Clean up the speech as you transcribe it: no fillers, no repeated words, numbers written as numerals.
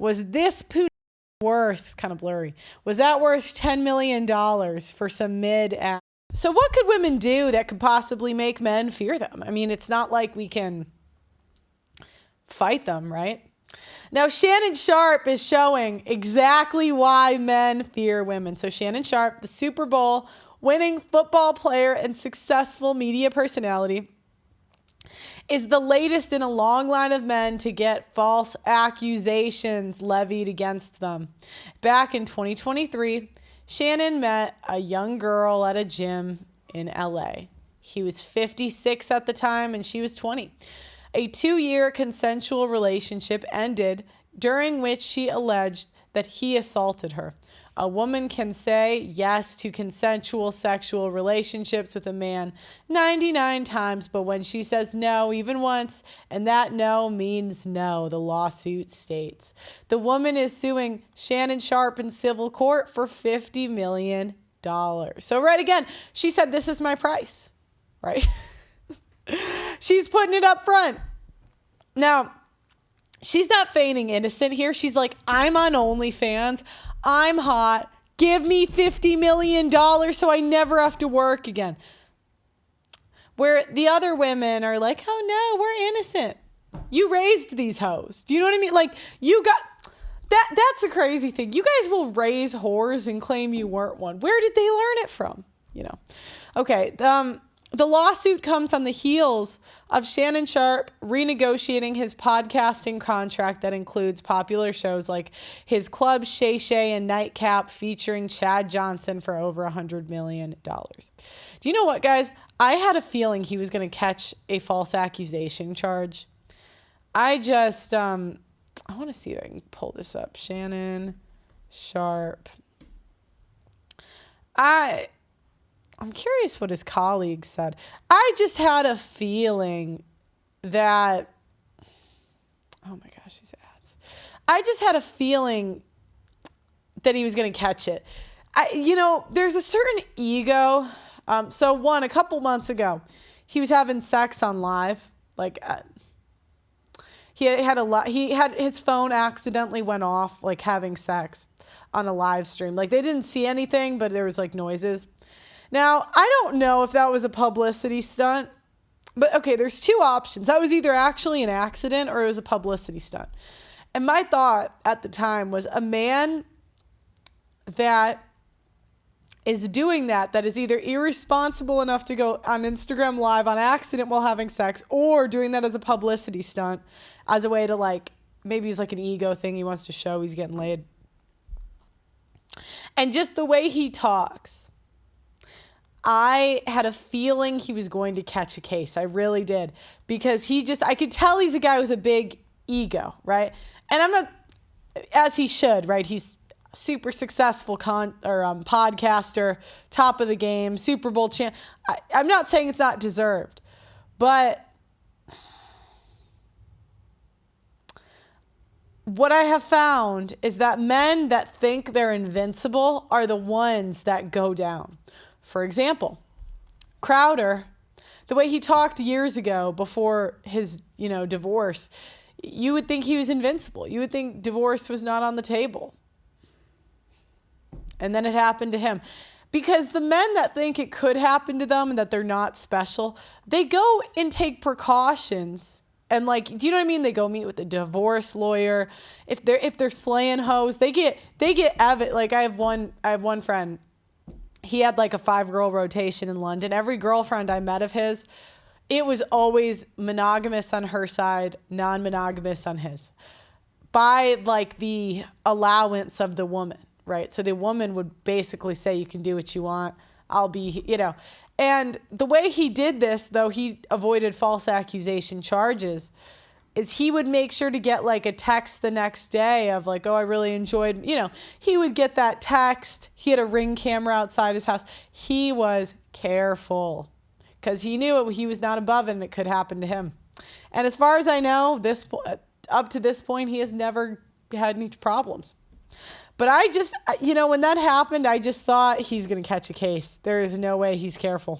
Was this poo worth, it's kind of blurry, was that worth $10 million for some mid-ass? So what could women do that could possibly make men fear them? I mean, it's not like we can fight them, right? Now, Shannon Sharpe is showing exactly why men fear women. So Shannon Sharpe, the Super Bowl winning football player and successful media personality, is the latest in a long line of men to get false accusations levied against them. Back in 2023, Shannon met a young girl at a gym in LA. He was 56 at the time and she was 20. A 2-year consensual relationship ended, during which she alleged that he assaulted her. A woman can say yes to consensual sexual relationships with a man 99 times, but when she says no even once, and that no means no, the lawsuit states. The woman is suing Shannon Sharpe in civil court for $50 million. So right again, she said, this is my price, right? She's putting it up front. Now, she's not feigning innocent here. She's like, I'm on OnlyFans. I'm hot. Give me $50 million so I never have to work again. Where the other women are like, oh no, we're innocent. You raised these hoes. Do you know what I mean? Like, you got that. That's the crazy thing. You guys will raise whores and claim you weren't one. Where did they learn it from? You know? Okay. The lawsuit comes on the heels of Shannon Sharpe renegotiating his podcasting contract that includes popular shows like his Club Shay Shay and Nightcap featuring Chad Johnson for over $100 million. Do you know what, guys? I had a feeling he was going to catch a false accusation charge. I want to see if I can pull this up. Shannon Sharpe. I'm curious what his colleagues said. I just had a feeling that, oh my gosh, these ads. I just had a feeling that he was going to catch it. There's a certain ego. A couple months ago, he was having sex on live. He had his phone accidentally went off, like having sex on a live stream. Like they didn't see anything, but there was like noises. Now, I don't know if that was a publicity stunt, but okay, there's two options. That was either actually an accident or it was a publicity stunt. And my thought at the time was a man that is doing that is either irresponsible enough to go on Instagram Live on accident while having sex, or doing that as a publicity stunt, as a way to maybe it's like an ego thing. He wants to show he's getting laid. And just the way he talks, I had a feeling he was going to catch a case. I really did. Because I could tell he's a guy with a big ego, right? And I'm not, as he should, right? He's super successful podcaster, top of the game, Super Bowl champ. I'm not saying it's not deserved, but what I have found is that men that think they're invincible are the ones that go down. For example, Crowder, the way he talked years ago before his, divorce, you would think he was invincible. You would think divorce was not on the table. And then it happened to him. Because the men that think it could happen to them and that they're not special, they go and take precautions. And do you know what I mean? They go meet with a divorce lawyer. If they're slaying hoes, they get I have one friend. He had a 5-girl rotation in London. Every girlfriend I met of his, it was always monogamous on her side, non-monogamous on his, by the allowance of the woman, right? So the woman would basically say, you can do what you want. I'll be, And the way he did this, though he avoided false accusation charges, is he would make sure to get a text the next day of oh, I really enjoyed, he would get that text. He had a Ring camera outside his house. He was careful because he knew he was not above it and it could happen to him. And as far as I know, up to this point, he has never had any problems. But I just, when that happened, I just thought he's going to catch a case. There is no way he's careful.